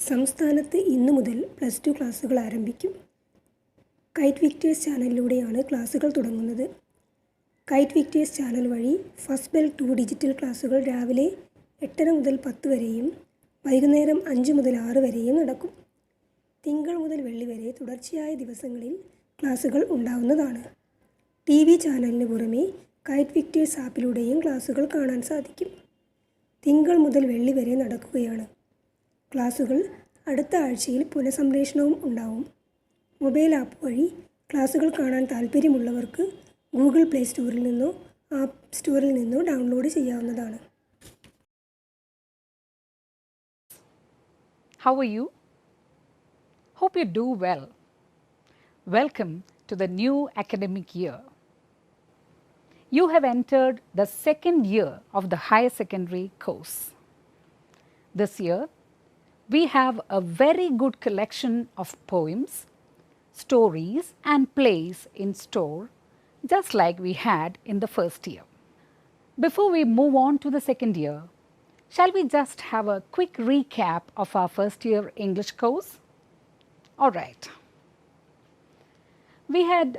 സംസ്ഥാനത്ത് ഇന്നു മുതൽ +2 ക്ലാസുകൾ ആരംഭിക്കും. കൈറ്റ് വിക്ടേഴ്സ് ചാനലിലൂടെയാണ് ക്ലാസുകൾ തുടങ്ങുന്നത്. കൈറ്റ് വിക്ടേഴ്സ് ചാനൽ വഴി ഫസ്റ്റ് ബെൽ 2 ഡിജിറ്റൽ ക്ലാസുകൾ രാവിലെ 8:30 മുതൽ 10 വരെയും വൈകുന്നേരം 5 മുതൽ 6 വരെയും നടക്കും. തിങ്കൾ മുതൽ വെള്ളി വരെ തുടർച്ചയായ ദിവസങ്ങളിൽ ക്ലാസുകൾ ഉണ്ടാവുന്നതാണ്. TV ചാനലിന് പുറമെ കൈറ്റ് വിക്ടേഴ്സ് ആപ്പിലൂടെയും ക്ലാസുകൾ കാണാൻ സാധിക്കും. തിങ്കൾ മുതൽ വെള്ളി വരെ നടക്കുകയാണ്. ക്ലാസുകൾ അടുത്ത ആഴ്ചയിൽ പുനഃസംപ്രേഷണവും ഉണ്ടാവും. മൊബൈൽ ആപ്പ് വഴി ക്ലാസുകൾ കാണാൻ താൽപ്പര്യമുള്ളവർക്ക് ഗൂഗിൾ പ്ലേ സ്റ്റോറിൽ നിന്നോ ആപ്പ് സ്റ്റോറിൽ നിന്നോ ഡൗൺലോഡ് ചെയ്യാവുന്നതാണ്. How are you? Hope you do well. Welcome to the new academic year. You have entered the second year of the higher secondary course. This year, we have a very good collection of poems, stories and plays in store, just like we had in the first year. Before we move on to the second year, shall we just have a quick recap of our first year English course? All right. We had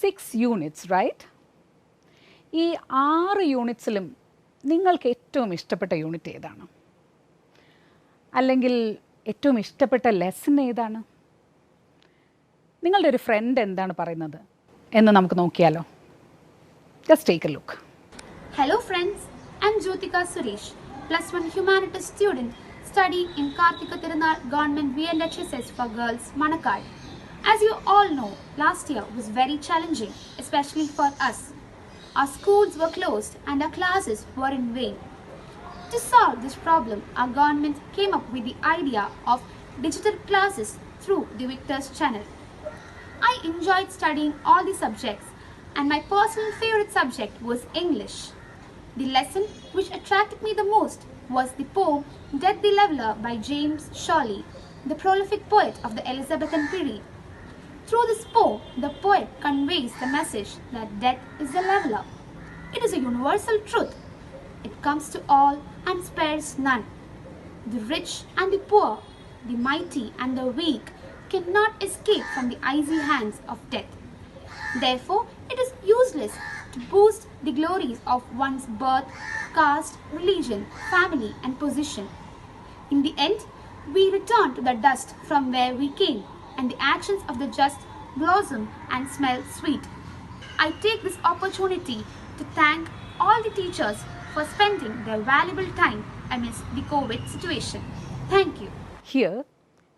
6 units, right? ഈ 6 യൂണിറ്റ്സിലും നിങ്ങൾക്ക് ഏറ്റവും ഇഷ്ടപ്പെട്ട unit ഏതാണ്? അല്ലെങ്കിൽ ഏറ്റവും ഇഷ്ടപ്പെട്ട lesson ഏതാണ്? നിങ്ങളുടെ ഒരു ഫ്രണ്ട് എന്താണ് പറയുന്നത് എന്ന് നമുക്ക് നോക്കിയാലോ? Just take A look. Hello friends, I'm Jyotika Suresh, +1 Humanities student studying in Karthika Tirunal Government VLHSS for Girls, Manakad. As you all know, last year was very challenging, especially for us. Our schools were closed and our classes were in vain. To solve this problem, our government came up with the idea of digital classes through the Victors channel. I enjoyed studying all the subjects and my personal favorite subject was English. The lesson which attracted me the most was the poem Death the Leveller by James Shirley, the prolific poet of the Elizabethan period. Through this poem, the poet conveys the message that death is a leveler. It is a universal truth. It comes to all and spares none. The rich and the poor, the mighty and the weak cannot escape from the icy hands of death. Therefore, it is useless to boast the glories of one's birth, caste, religion, family and position. In the end, we return to the dust from where we came, and the actions of the just blossom and smell sweet. I take this opportunity to thank all the teachers for spending their valuable time amidst the COVID situation. Thank you. Here,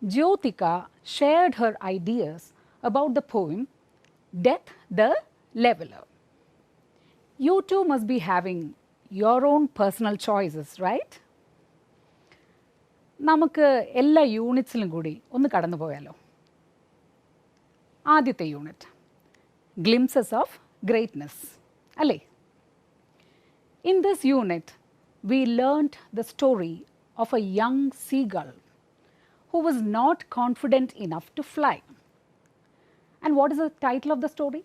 Jyotika shared her ideas about the poem Death the Leveler. You too must be having your own personal choices, right? നമുക്ക് എല്ലാ യൂണിറ്റ്സിലും കൂടി ഒന്ന് കടന്നു പോയാലോ? ആദ്യത്തെ unit glimpses of greatness അല്ലേ? In this unit, we learnt the story of a young seagull who was not confident enough to fly. And what is the title of the story?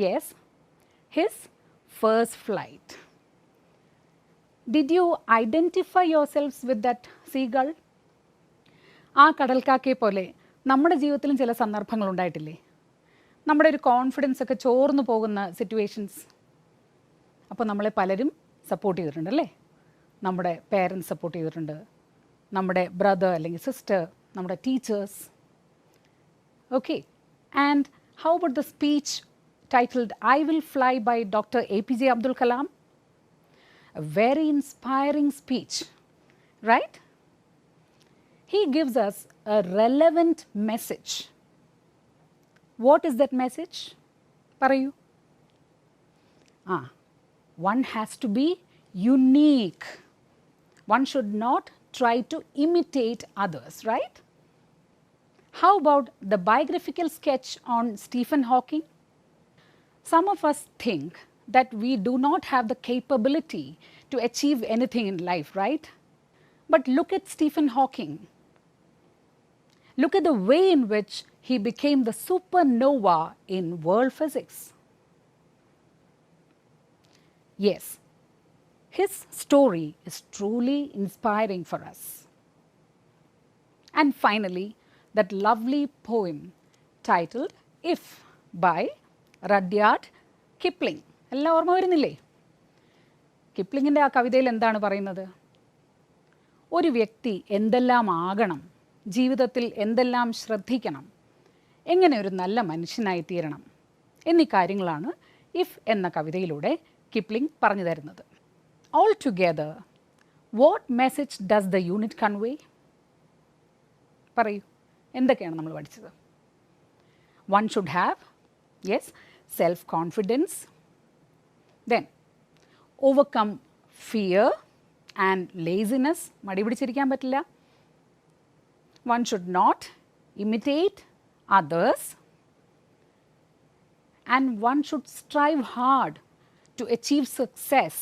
Yes, his first flight. Did you identify yourselves with that seagull? ആ കടൽക്കാക്കയെ പോലെ നമ്മുടെ ജീവിതത്തിലും ചില സന്ദർഭങ്ങൾ ഉണ്ടായിട്ടില്ലേ? നമ്മുടെ ഒരു confidence ഒക്കെ ചോർന്നു പോകുന്ന സിറ്റുവേഷൻസ്. അപ്പോൾ നമ്മളെ പലരും സപ്പോർട്ട് ചെയ്തിട്ടുണ്ട് അല്ലേ? നമ്മുടെ പേരൻസ് സപ്പോർട്ട് ചെയ്തിട്ടുണ്ട്, നമ്മുടെ ബ്രദർ അല്ലെങ്കിൽ സിസ്റ്റർ, നമ്മുടെ teachers. Okay, and how about the speech titled I Will Fly by Dr. APJ Abdul Kalam? A very inspiring speech, right? He gives us a relevant message. What is that message? Parayu. One has to be unique. One should not try to imitate others, right? How about the biographical sketch on Stephen Hawking? Some of us think that we do not have the capability to achieve anything in life, right? But look at Stephen Hawking. Look at the way in which he became the supernova in world physics. Yes, his story is truly inspiring for us. And finally, that lovely poem titled If by Rudyard Kipling. എല്ലാം ഓർമ്മ വരുന്നില്ലേ? കിപ്ലിങ്ങിൻ്റെ ആ കവിതയിൽ എന്താണ് പറയുന്നത്? ഒരു വ്യക്തി എന്തെല്ലാം ആകണം, ജീവിതത്തിൽ എന്തെല്ലാം ശ്രദ്ധിക്കണം, എങ്ങനെ ഒരു നല്ല മനുഷ്യനായി തീരണം എന്നീ കാര്യങ്ങളാണ് ഇഫ് എന്ന കവിതയിലൂടെ കിപ്ലിംഗ് പറഞ്ഞു തരുന്നത്. All together what message does the unit convey? പറയൂ, എന്തൊക്കെയാണ് നമ്മൾ പഠിച്ചത്? One should have, yes, self-confidence, then overcome fear and laziness, മടി പിടിച്ചിരിക്കാൻ പറ്റില്ല. One should not imitate others, and one should strive hard to achieve success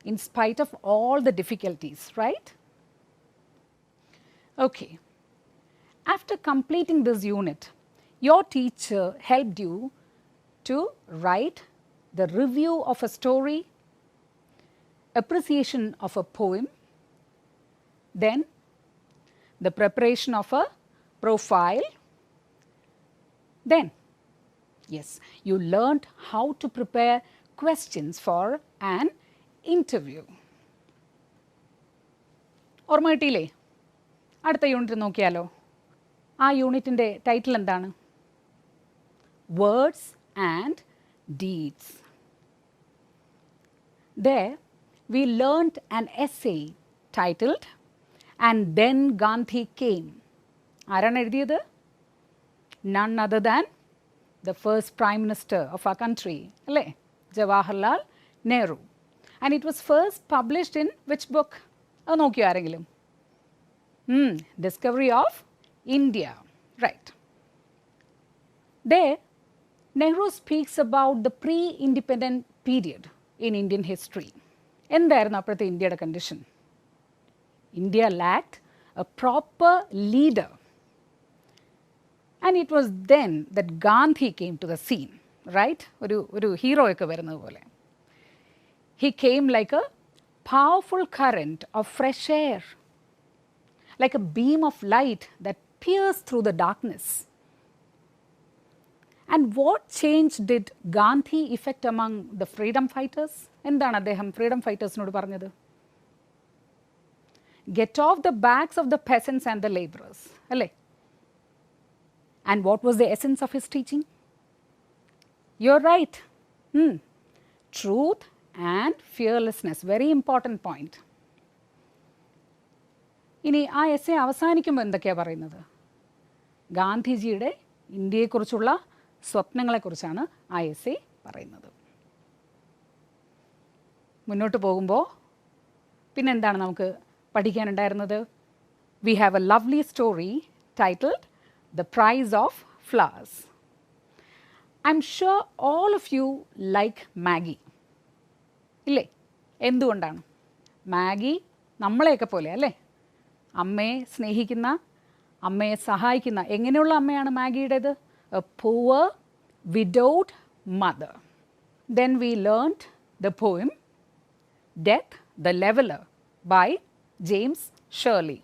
in spite of all the difficulties, right? Okay. After completing this unit, your teacher helped you to write the review of a story, appreciation of a poem, then the preparation of a profile, then, yes, you learned how to prepare questions for an interview. ഓർമ്മ കിട്ടിയില്ലേ? അടുത്ത unit നോക്കിയാലോ. ആ യൂണിറ്റിൻ്റെ title എന്താണ്? Words and Deeds. There we learnt an essay titled And Then Gandhi Came. ആരാണ് എഴുതിയത്? None other than the first Prime Minister of our country, അല്ലേ? Jawaharlal Nehru. And it was first published in which book? അത് നോക്കിയോ ആരെങ്കിലും? Discovery of India, right. There, Nehru speaks about the pre-independent period in Indian history. എന്തായിരുന്നു അപ്പോഴത്തെ ഇന്ത്യയുടെ condition? India lacked a proper leader. And it was then that Gandhi came to the scene, right? ഒരു ഹീറോയൊക്കെ വരുന്നത് പോലെ. He came like a powerful current of fresh air, like a beam of light that pierced through the darkness. And what change did Gandhi effect among the freedom fighters? എന്താണ് അദ്ദേഹം freedom ഫൈറ്റേഴ്സിനോട് പറഞ്ഞത്? Get off the backs of the peasants and the laborers, അല്ലേ? And what was the essence of his teaching? You're right. Truth and fearlessness, very important point. ഇനി ആ essay അവസാനിക്കുമ്പോൾ എന്തൊക്കെയാണ് പറയുന്നത്? ഗാന്ധിജിയുടെ ഇന്ത്യയെക്കുറിച്ചുള്ള സ്വപ്നങ്ങളെക്കുറിച്ചാണ് ആ എസ്സേ പറയുന്നത്. മുന്നോട്ട് പോകുമ്പോൾ പിന്നെന്താണ് നമുക്ക് പഠിക്കാനുണ്ടായിരുന്നത്? We have a lovely story titled the price of flowers. I am sure all of you like Maggie, ഇല്ലേ? എന്തുകൊണ്ടാണ്? മാഗി നമ്മളെയൊക്കെ പോലെ അല്ലേ? അമ്മയെ സ്നേഹിക്കുന്ന, അമ്മയെ സഹായിക്കുന്ന, എങ്ങനെയുള്ള അമ്മയാണ് മാഗിയുടേത്? A poor widowed mother. Then we learned the poem death the leveller by James Shirley,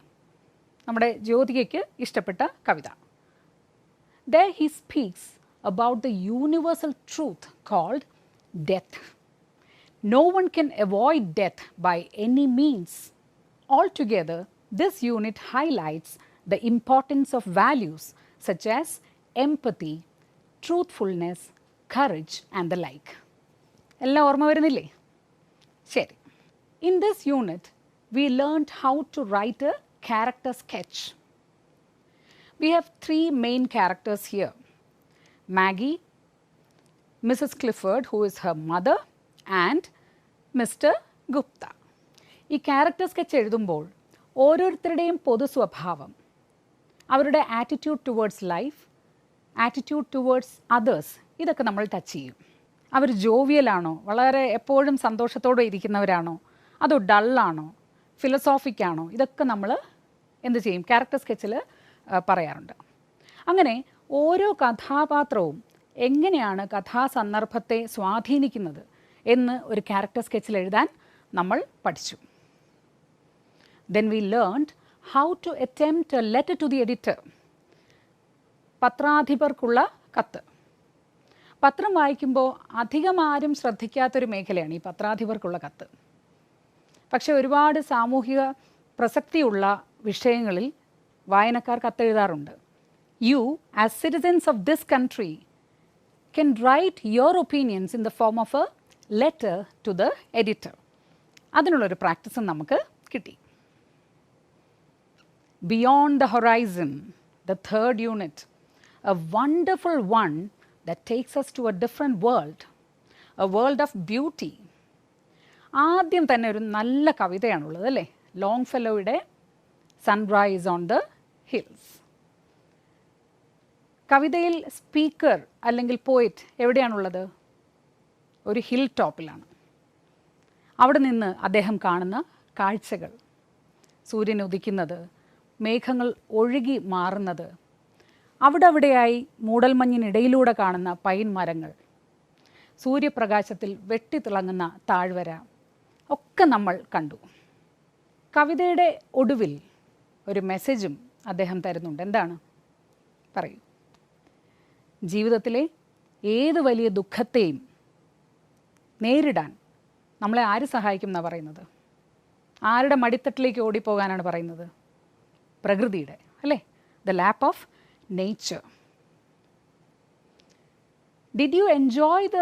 നമ്മുടെ ജ്യോതികയ്ക്ക് ഇഷ്ടപ്പെട്ട കവിത. There he speaks about the universal truth called death. No one can avoid death by any means. Altogether, this unit highlights the importance of values such as empathy, truthfulness, courage and the like. എല്ലാം ഓർമ്മ വരുന്നില്ലേ? ശരി. In this unit, we learned how to write a character sketch. We have three main characters here: Maggie, Mrs. Clifford, who is her mother, and Mr. Gupta. ഈ character sketch എഴുതുമ്പോൾ ഓരോരുത്തരുടെയും പൊതു സ്വഭാവം, അവരുടെ attitude towards life, attitude towards others, ഇതൊക്കെ നമ്മൾ touch ചെയ്യും. അവർ ജോവിയലാണോ, വളരെ എപ്പോഴും സന്തോഷത്തോടെ ഇരിക്കുന്നവരാണോ, അതോ ഡള്ളാണോ, ഫിലോസോഫിക്കാണോ, ഇതൊക്കെ നമ്മൾ എന്ത് ചെയ്യും? ക്യാരക്ടർ സ്കെച്ചിൽ പറയാറുണ്ട്. അങ്ങനെ ഓരോ കഥാപാത്രവും എങ്ങനെയാണ് കഥാസന്ദർഭത്തെ സ്വാധീനിക്കുന്നത് എന്ന് ഒരു ക്യാരക്ടർ സ്കെച്ചിൽ എഴുതാൻ നമ്മൾ പഠിച്ചു. Then we learned how to attempt a letter to the editor. പത്രാധിപർക്കുള്ള കത്ത്. പത്രം വായിക്കുമ്പോൾ അധികം ആരും ശ്രദ്ധിക്കാത്തൊരു മേഖലയാണ് ഈ പത്രാധിപർക്കുള്ള കത്ത്. പക്ഷെ ഒരുപാട് സാമൂഹിക പ്രസക്തിയുള്ള വിഷയങ്ങളിൽ വായനക്കാർ കത്തെഴുതാറുണ്ട്. You, as citizens of this country, can write your opinions in the form of a letter to the editor. അതിനുള്ളൊരു പ്രാക്ടീസും നമുക്ക് കിട്ടി. Beyond the horizon, the third unit, a wonderful one that takes us to a different world, a world of beauty. ആദ്യം തന്നെ ഒരു നല്ല കവിതയാണുള്ളത് അല്ലേ, ലോങ് ഫെലോയുടെ സൺറൈസ് ഓൺ ദ ഹിൽസ്. കവിതയിൽ സ്പീക്കർ അല്ലെങ്കിൽ പോയറ്റ് എവിടെയാണുള്ളത്? ഒരു ഹിൽ ടോപ്പിലാണ്. അവിടെ നിന്ന് അദ്ദേഹം കാണുന്ന കാഴ്ചകൾ, സൂര്യൻ ഉദിക്കുന്നത്, മേഘങ്ങൾ ഒഴുകി മാറുന്നത്, അവിടെയായി മൂടൽമഞ്ഞിനിടയിലൂടെ കാണുന്ന പൈൻ മരങ്ങൾ, സൂര്യപ്രകാശത്തിൽ വെട്ടിത്തിളങ്ങുന്ന താഴ്വര ഒക്കെ നമ്മൾ കണ്ടു. കവിതയുടെ ഒടുവിൽ ഒരു മെസ്സേജും അദ്ദേഹം തരുന്നുണ്ട്. എന്താണ്? പറയൂ. ജീവിതത്തിലെ ഏത് വലിയ ദുഃഖത്തെയും നേരിടാൻ നമ്മളെ ആര് സഹായിക്കും എന്നാണ് പറയുന്നത്? ആരുടെ മടിത്തട്ടിലേക്ക് ഓടിപ്പോകാനാണ് പറയുന്നത്? പ്രകൃതിയുടെ, അല്ലേ? The lap of nature. Did you enjoy the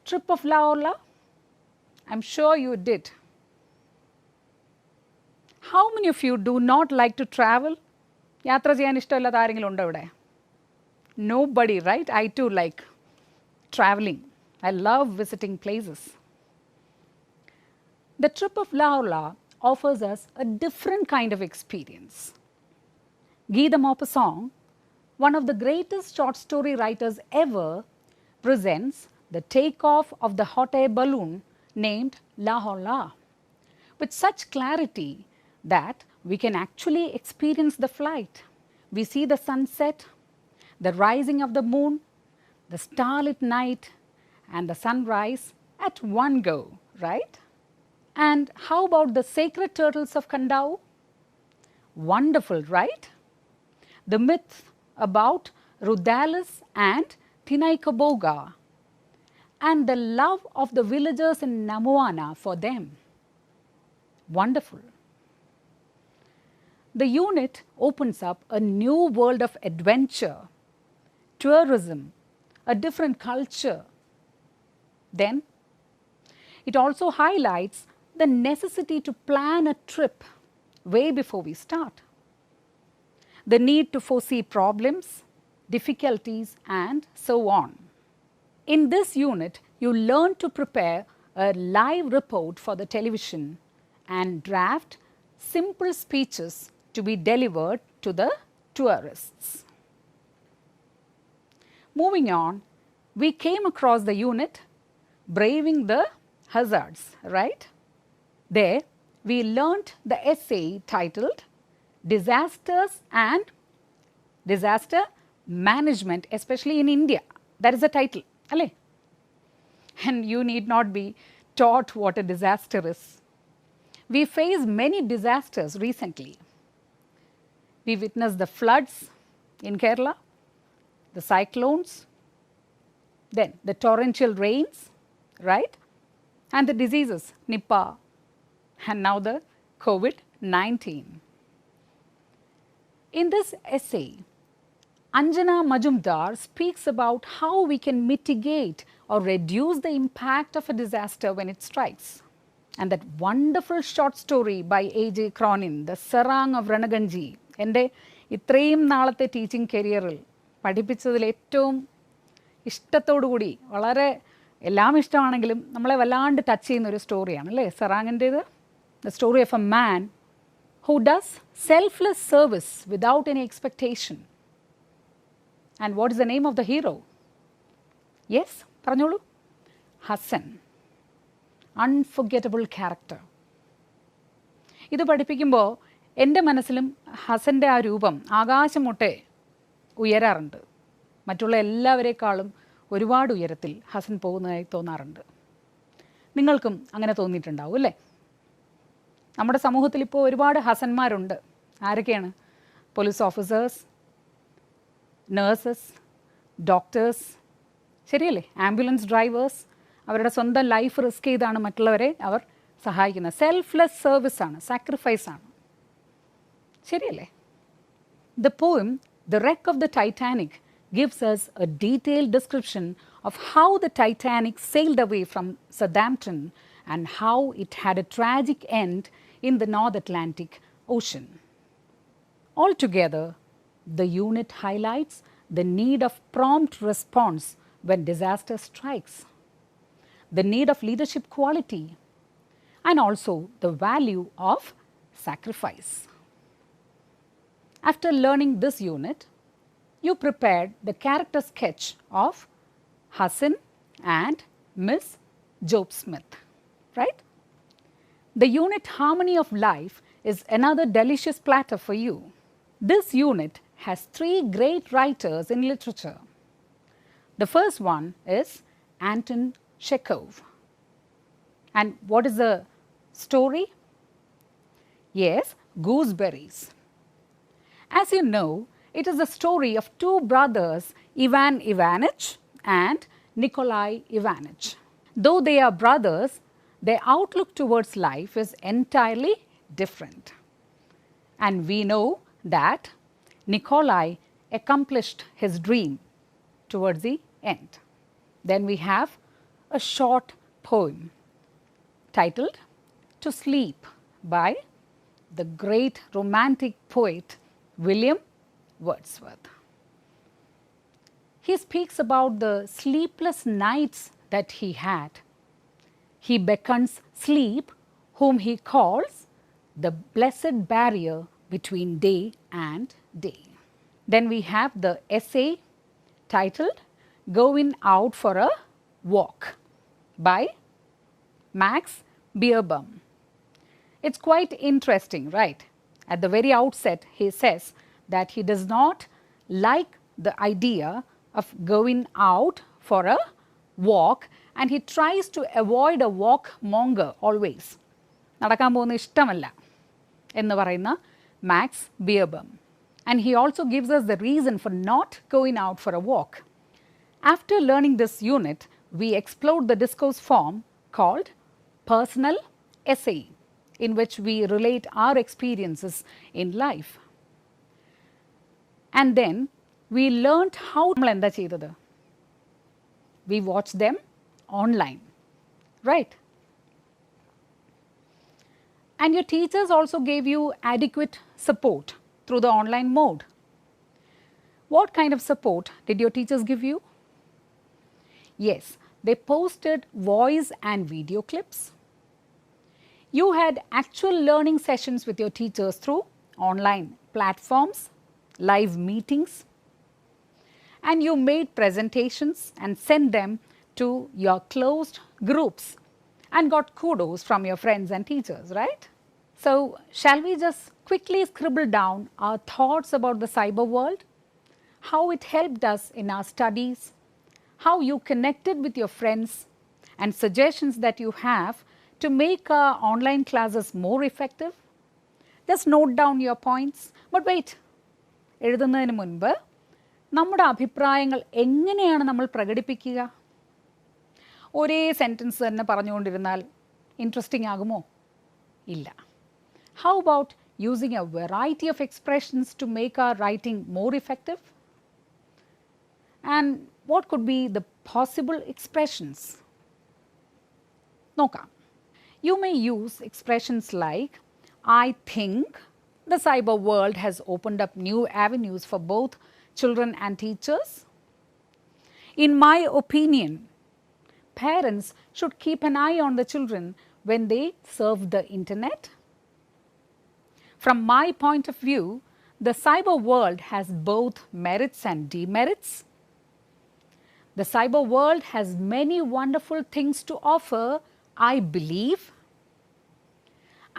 trip of La Orla? I'm sure you did. How many of you do not like to travel? യാത്ര ചെയ്യാൻ ഇഷ്ടമില്ലാത്ത ആരെങ്കിലും ഉണ്ടോ ഇവിടെ? Nobody, right? I too like traveling. I love visiting places. The trip of La Orla offers us a different kind of experience. Guy de Maupassant, one of the greatest short story writers ever, presents the takeoff of the hot air balloon named La Orla with such clarity that we can actually experience the flight. We see the sunset, the rising of the moon, the starlit night, and the sunrise at one go, right? And how about the sacred turtles of Kandau? Wonderful, right? The myth about Rudalis and Tinaikaboga, and the love of the villagers in Namoana for them. Wonderful. The unit opens up a new world of adventure, tourism, a different culture. Then, it also highlights the necessity to plan a trip way before we start. The need to foresee problems, difficulties, and so on. In this unit, you learn to prepare a live report for the television and draft simple speeches to be delivered to the tourists. Moving on, we came across the unit Braving the Hazards, right? There, we learnt the essay titled Disasters and Disaster Management, especially in India. That is the title, alle? And you need not be taught what a disaster is. We faced many disasters recently. We witnessed the floods in Kerala, the cyclones, then the torrential rains, right? And the diseases, Nipah, and now the COVID-19. In this essay, Anjana Majumdar speaks about how we can mitigate or reduce the impact of a disaster when it strikes. And that wonderful short story by A.J. Cronin, The Sarang of Ranaganji, എൻ്റെ ഇത്രയും നാളത്തെ teaching കരിയറിൽ പഠിപ്പിച്ചതിൽ ഏറ്റവും ഇഷ്ടത്തോടുകൂടി, വളരെ എല്ലാം ഇഷ്ടമാണെങ്കിലും നമ്മളെ വല്ലാണ്ട് touch ചെയ്യുന്ന ഒരു സ്റ്റോറിയാണ് അല്ലേ സറാങ്ങിൻ്റേത്. The story of a man who does selfless service without any expectation. And what is the name of the hero? Yes, പറഞ്ഞോളൂ. ഹസൻ. Unforgettable character. ഇത് പഠിപ്പിക്കുമ്പോൾ എൻ്റെ മനസ്സിലും ഹസൻ്റെ ആ രൂപം ആകാശം മുട്ടെ ഉയരാറുണ്ട്. മറ്റുള്ള എല്ലാവരെക്കാളും ഒരുപാട് ഉയരത്തിൽ ഹസൻ പോകുന്നതായി തോന്നാറുണ്ട്. നിങ്ങൾക്കും അങ്ങനെ തോന്നിയിട്ടുണ്ടാവും അല്ലേ? നമ്മുടെ സമൂഹത്തിൽ ഇപ്പോൾ ഒരുപാട് ഹസന്മാരുണ്ട് ആരൊക്കെയാണ്? പോലീസ് ഓഫീസേഴ്സ്, നേഴ്സസ്, ഡോക്ടേഴ്സ്, ശരിയല്ലേ? ആംബുലൻസ് ഡ്രൈവേഴ്സ്, അവരുടെ സ്വന്തം ലൈഫ് റിസ്ക് ചെയ്താണ് മറ്റുള്ളവരെ അവർ സഹായിക്കുന്നത്. സെൽഫ്ലെസ് സർവീസാണ്, സാക്രിഫൈസാണ്, ശരിയല്ലേ? The poem The Wreck of the Titanic gives us a detailed description of how the Titanic sailed away from Southampton and how it had a tragic end in the North Atlantic Ocean. Altogether, the unit highlights the need of prompt response when disaster strikes, the need of leadership quality, and also the value of sacrifice. After learning this unit, you prepared the character sketch of Hassan and Miss Job Smith, right? The unit Harmony of Life is another delicious platter for you. This unit has 3 great writers in literature. The first one is Anton Chekhov. And what is the story? Yes, Gooseberries. As you know, it is the story of 2 brothers, Ivan Ivanich and Nikolai Ivanich. Though they are brothers, their outlook towards life is entirely different. And we know that Nikolai accomplished his dream towards the end. Then we have a short poem titled To Sleep by the great romantic poet William Wordsworth. He speaks about the sleepless nights that he had. He beckons sleep, whom he calls the blessed barrier between day and day. Then we have the essay titled Going Out for a Walk by Max Beerbohm. It's quite interesting, right? At the very outset, he says that he does not like the idea of going out for a walk and he tries to avoid a walk monger always. നടക്കാൻ പോകുന്ന ഇഷ്ടമല്ല എന്ന് പറയുന്ന max ബിയർബം. And he also gives us the reason for not going out for a walk. After learning this unit, we explored the discourse form called personal essay, in which we relate our experiences in life. And then we learnt how we watched them online, right? And your teachers also gave you adequate support through the online mode. What kind of support did your teachers give you? Yes, they posted voice and video clips. You had actual learning sessions with your teachers through online platforms, live meetings, and you made presentations and sent them to your closed groups and got kudos from your friends and teachers, right? So, shall we just quickly scribble down our thoughts about the cyber world, how it helped us in our studies, how you connected with your friends, and suggestions that you have to make our online classes more effective? Just note down your points. But wait, എഴുതുന്നതിന് മുൻപ് നമ്മുടെ അഭിപ്രായങ്ങൾ എങ്ങനെയാണ് നമ്മൾ പ്രകടിപ്പിക്കുക? ഒരേ sentence തന്നെ പറഞ്ഞുകൊണ്ടിരുന്നാൽ interesting ആകുമോ? ഇല്ല. How about using a variety of expressions to make our writing more effective? And what could be the possible expressions? നോക്കാം. You may use expressions like, I think the cyber world has opened up new avenues for both children and teachers. In my opinion, parents should keep an eye on the children when they surf the internet. From my point of view, the cyber world has both merits and demerits. The cyber world has many wonderful things to offer, I believe.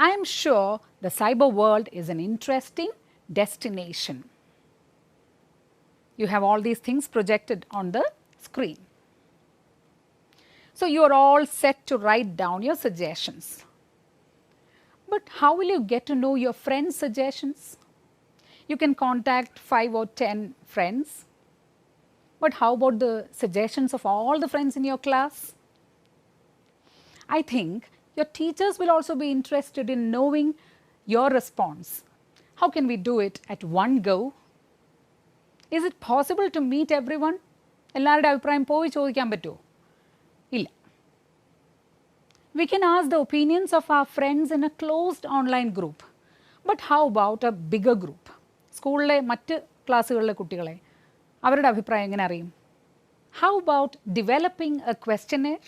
I am sure the cyber world is an interesting destination. You have all these things projected on the screen. So, you are all set to write down your suggestions. But how will you get to know your friends' suggestions? You can contact 5 or 10 friends. But how about the suggestions of all the friends in your class? I think your teachers will also be interested in knowing your response. How can we do it at one go? Is it possible to meet everyone? എല്ലാവരുടെ അഭിപ്രായം പോയി ചോദിക്കാൻ പറ്റുമോ? ഇല്ല. We can ask the opinions of our friends in a closed online group. But how about a bigger group? സ്കൂളിലെ മറ്റ് ക്ലാസ്സുകളിലെ കുട്ടികളെ അവരുടെ അഭിപ്രായം എങ്ങനെ അറിയും? How about developing a questionnaire?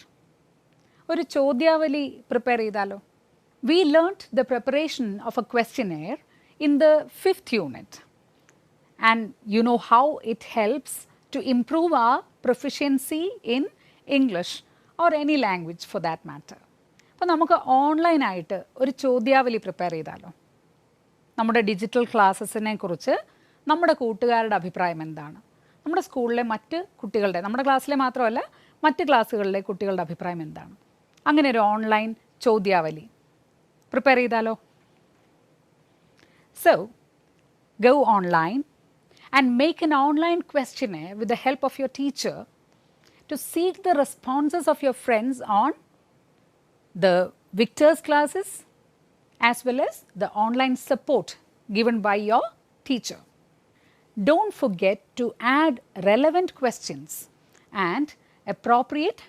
ഒരു ചോദ്യാവലി പ്രിപ്പയർ ചെയ്താലോ? We learnt the preparation of a questionnaire in the 5th unit. And you know how it helps to improve our proficiency in English or any language for that matter. അപ്പോൾ നമുക്ക് ഓൺലൈനായിട്ട് ഒരു ചോദ്യാവലി prepare ചെയ്താലോ? നമ്മുടെ digital ക്ലാസ്സസിനെ കുറിച്ച് നമ്മുടെ കൂട്ടുകാരുടെ അഭിപ്രായം എന്താണ്? നമ്മുടെ സ്കൂളിലെ മറ്റ് കുട്ടികളുടെ, നമ്മുടെ ക്ലാസ്സിലെ മാത്രമല്ല മറ്റ് ക്ലാസ്സുകളിലെ കുട്ടികളുടെ അഭിപ്രായം എന്താണ്? അങ്ങനെ ഒരു ഓൺലൈൻ ചോദ്യാവലി പ്രിപ്പയർ ചെയ്താലോ? So, go online and make an online questionnaire with the help of your teacher to seek the responses of your friends on the Victor's classes as well as the online support given by your teacher. Don't forget to add relevant questions and appropriate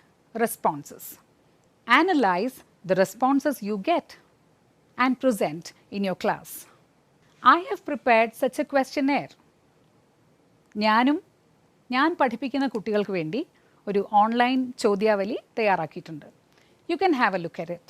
responses. Analyze the responses you get and present in your class. I have prepared such a questionnaire. ഞാൻ പഠിപ്പിക്കുന്ന കുട്ടികൾക്ക് വേണ്ടി ഒരു online ചോദ്യാവലി തയ്യാറാക്കിയിട്ടുണ്ട്. You can have a look at it.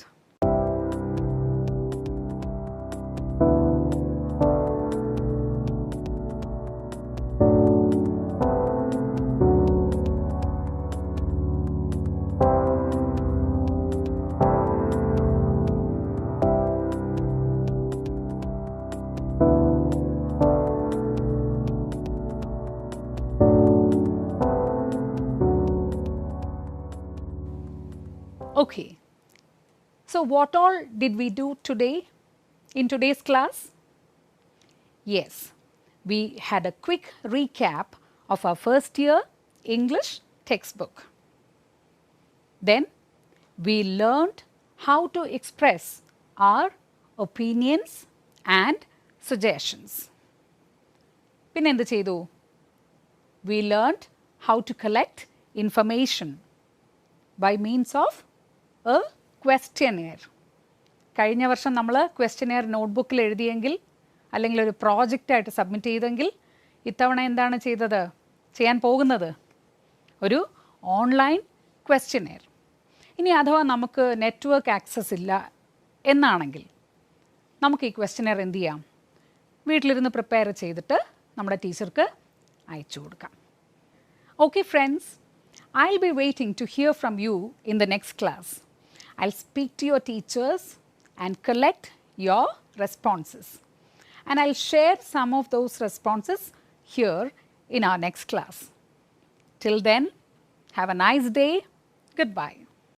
Okay, so what all did we do today in today's class? Yes, we had a quick recap of our first year English textbook. Then we learned how to express our opinions and suggestions. പിന്നെ എന്ത് ചെയ്തു? We learned how to collect information by means of a questionnaire. കഴിഞ്ഞ വർഷം നമ്മൾ questionnaire നോട്ട്ബുക്കിൽ എഴുതിയെങ്കിൽ അല്ലെങ്കിൽ ഒരു പ്രോജക്റ്റായിട്ട് submit ചെയ്തെങ്കിൽ ഇത്തവണ എന്താണ് ചെയ്യാൻ പോകുന്നത്? ഒരു ഓൺലൈൻ ക്വസ്റ്റ്യനെയർ. ഇനി അഥവാ നമുക്ക് നെറ്റ്വർക്ക് ആക്സസ് ഇല്ല എന്നാണെങ്കിൽ നമുക്ക് ഈ ക്വസ്റ്റ്യനെയർ എന്ത് ചെയ്യാം? വീട്ടിലിരുന്ന് പ്രിപ്പയർ ചെയ്തിട്ട് നമ്മുടെ ടീച്ചർക്ക് അയച്ചു കൊടുക്കാം. Okay friends, I'll be waiting to hear from you in the next class. I'll speak to your teachers and collect your responses. And I'll share some of those responses here in our next class. Till then, have a nice day. Goodbye.